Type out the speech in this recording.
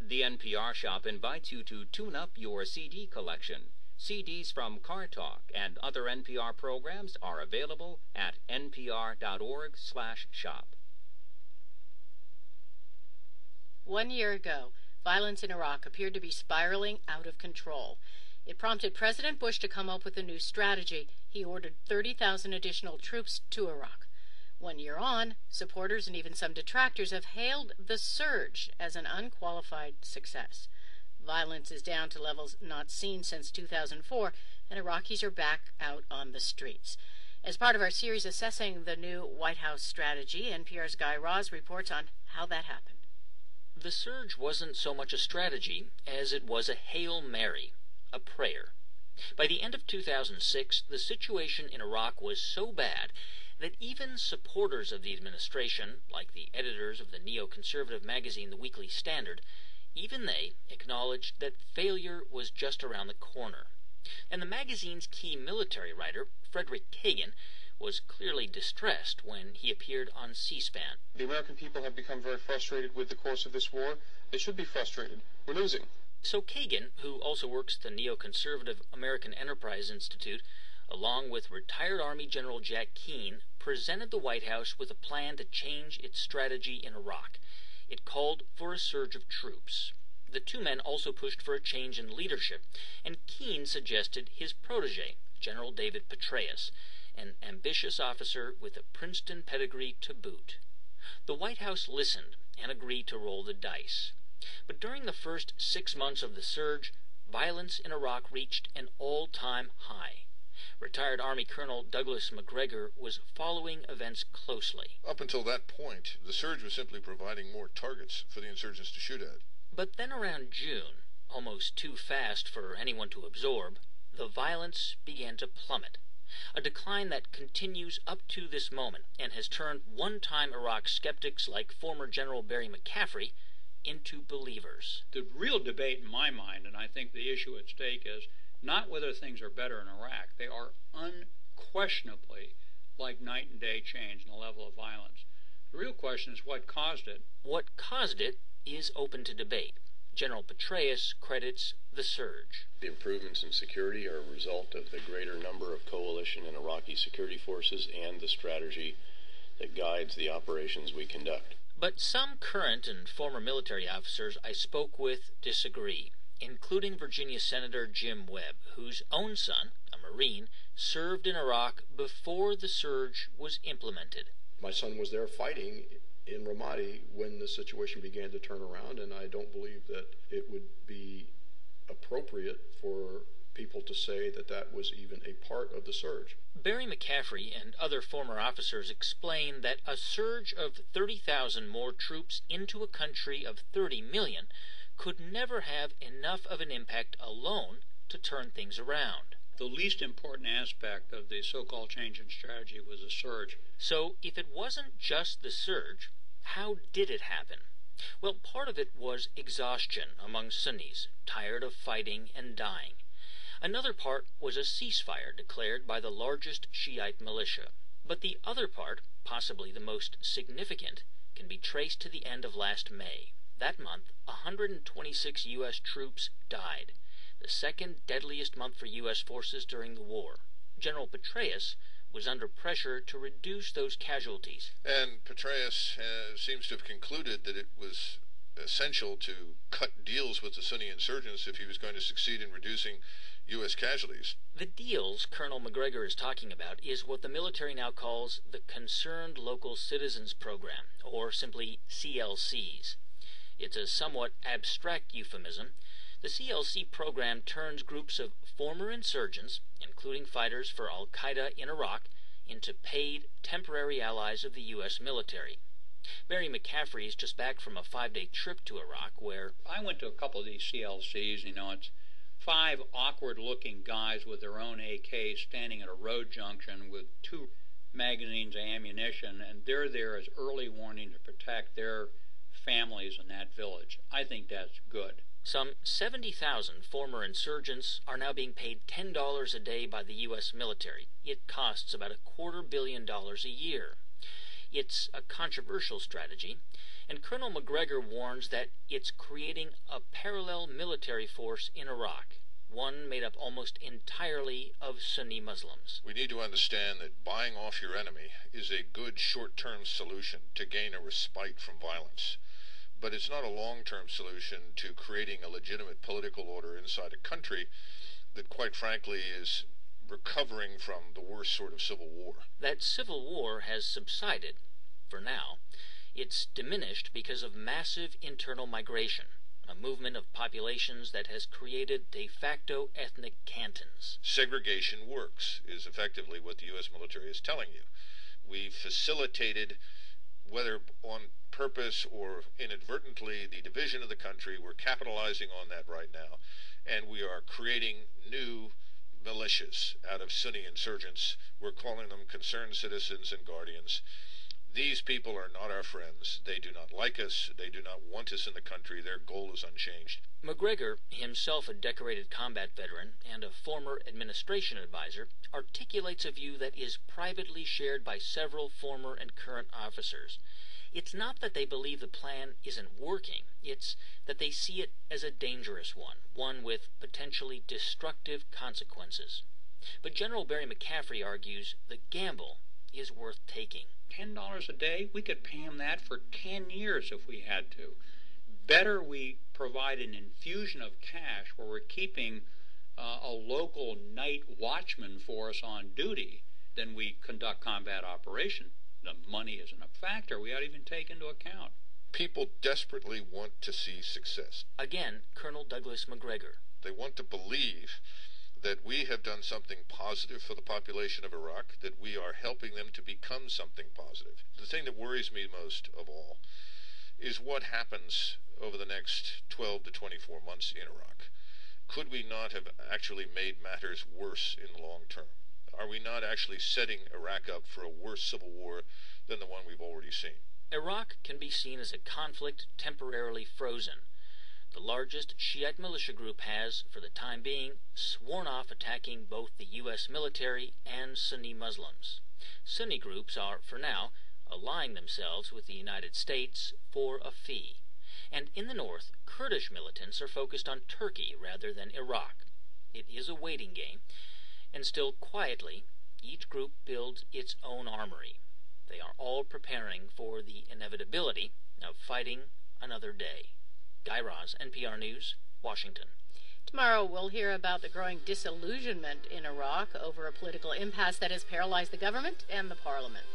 The NPR shop invites you to tune up your CD collection. CDs from Car Talk and other NPR programs are available at npr.org/shop. 1 year ago, violence in Iraq appeared to be spiraling out of control. It prompted President Bush to come up with a new strategy. He ordered 30,000 additional troops to Iraq. 1 year on, supporters and even some detractors have hailed the surge as an unqualified success. Violence is down to levels not seen since 2004, and Iraqis are back out on the streets. As part of our series assessing the new White House strategy, NPR's Guy Raz reports on how that happened. The surge wasn't so much a strategy as it was a Hail Mary, a prayer. By the end of 2006, the situation in Iraq was so bad that even supporters of the administration, like the editors of the neoconservative magazine The Weekly Standard, even they acknowledged that failure was just around the corner. And the magazine's key military writer, Frederick Kagan, was clearly distressed when he appeared on C-SPAN. The American people have become very frustrated with the course of this war. They should be frustrated. We're losing. So Kagan, who also works at the neoconservative American Enterprise Institute, along with retired Army General Jack Keane, presented the White House with a plan to change its strategy in Iraq. It called for a surge of troops. The two men also pushed for a change in leadership, and Keane suggested his protege, General David Petraeus, an ambitious officer with a Princeton pedigree to boot. The White House listened and agreed to roll the dice. But during the first 6 months of the surge, violence in Iraq reached an all-time high. Retired Army Colonel Douglas Macgregor was following events closely. Up until that point, the surge was simply providing more targets for the insurgents to shoot at. But then around June, almost too fast for anyone to absorb, the violence began to plummet. A decline that continues up to this moment and has turned one-time Iraq skeptics like former General Barry McCaffrey into believers. The real debate in my mind, and I think the issue at stake, is not whether things are better in Iraq. They are unquestionably like night and day change in the level of violence. The real question is what caused it. What caused it is open to debate. General Petraeus credits the surge. The improvements in security are a result of the greater number of coalition and Iraqi security forces and the strategy that guides the operations we conduct. But some current and former military officers I spoke with disagree, including Virginia Senator Jim Webb, whose own son, a Marine, served in Iraq before the surge was implemented. My son was there fighting in Ramadi when the situation began to turn around, and I don't believe that it would be appropriate for people to say that that was even a part of the surge. Barry McCaffrey and other former officers explain that a surge of 30,000 more troops into a country of 30 million could never have enough of an impact alone to turn things around. The least important aspect of the so-called change in strategy was the surge. So if it wasn't just the surge, how did it happen? Well, part of it was exhaustion among Sunnis, tired of fighting and dying. Another part was a ceasefire declared by the largest Shiite militia. But the other part, possibly the most significant, can be traced to the end of last May. That month, 126 U.S. troops died, the second deadliest month for U.S. forces during the war. General Petraeus was under pressure to reduce those casualties. And Petraeus seems to have concluded that it was essential to cut deals with the Sunni insurgents if he was going to succeed in reducing U.S. casualties. The deals Colonel Macgregor is talking about is what the military now calls the Concerned Local Citizens Program, or simply CLCs. It's a somewhat abstract euphemism. The CLC program turns groups of former insurgents, including fighters for al-Qaeda in Iraq, into paid, temporary allies of the U.S. military. Barry McCaffrey is just back from a 5-day trip to Iraq where... I went to a couple of these CLCs, it's 5 awkward-looking guys with their own AK standing at a road junction with 2 magazines of ammunition, and they're there as early warning to protect their families in that village. I think that's good. Some 70,000 former insurgents are now being paid $10 a day by the U.S. military. It costs about $250 million a year. It's a controversial strategy, and Colonel Macgregor warns that it's creating a parallel military force in Iraq, one made up almost entirely of Sunni Muslims. We need to understand that buying off your enemy is a good short-term solution to gain a respite from violence. But it's not a long-term solution to creating a legitimate political order inside a country that, quite frankly, is recovering from the worst sort of civil war. That civil war has subsided, for now. It's diminished because of massive internal migration, a movement of populations that has created de facto ethnic cantons. Segregation works, is effectively what the U.S. military is telling you. We've facilitated, whether on purpose or inadvertently, the division of the country. We're capitalizing on that right now, and we are creating new militias out of Sunni insurgents. We're calling them concerned citizens and guardians. These people are not our friends. They do not like us. They do not want us in the country. Their goal is unchanged. Macgregor, himself a decorated combat veteran and a former administration advisor, articulates a view that is privately shared by several former and current officers. It's not that they believe the plan isn't working. It's that they see it as a dangerous one with potentially destructive consequences. But General Barry McCaffrey argues the gamble is worth taking. $10 a day, we could pay him that for 10 years if we had to. Better we provide an infusion of cash where we're keeping a local night watchman force on duty than we conduct combat operation. The money isn't a factor we ought to even take into account. People desperately want to see success. Again, Colonel Douglas Macgregor. They want to believe that we have done something positive for the population of Iraq, that we are helping them to become something positive. The thing that worries me most of all is what happens over the next 12 to 24 months in Iraq. Could we not have actually made matters worse in the long term? Are we not actually setting Iraq up for a worse civil war than the one we've already seen? Iraq can be seen as a conflict temporarily frozen. The largest Shiite militia group has, for the time being, sworn off attacking both the U.S. military and Sunni Muslims. Sunni groups are, for now, allying themselves with the United States for a fee. And in the north, Kurdish militants are focused on Turkey rather than Iraq. It is a waiting game, and still quietly, each group builds its own armory. They are all preparing for the inevitability of fighting another day. Guy Raz, NPR News, Washington. Tomorrow we'll hear about the growing disillusionment in Iraq over a political impasse that has paralyzed the government and the parliament.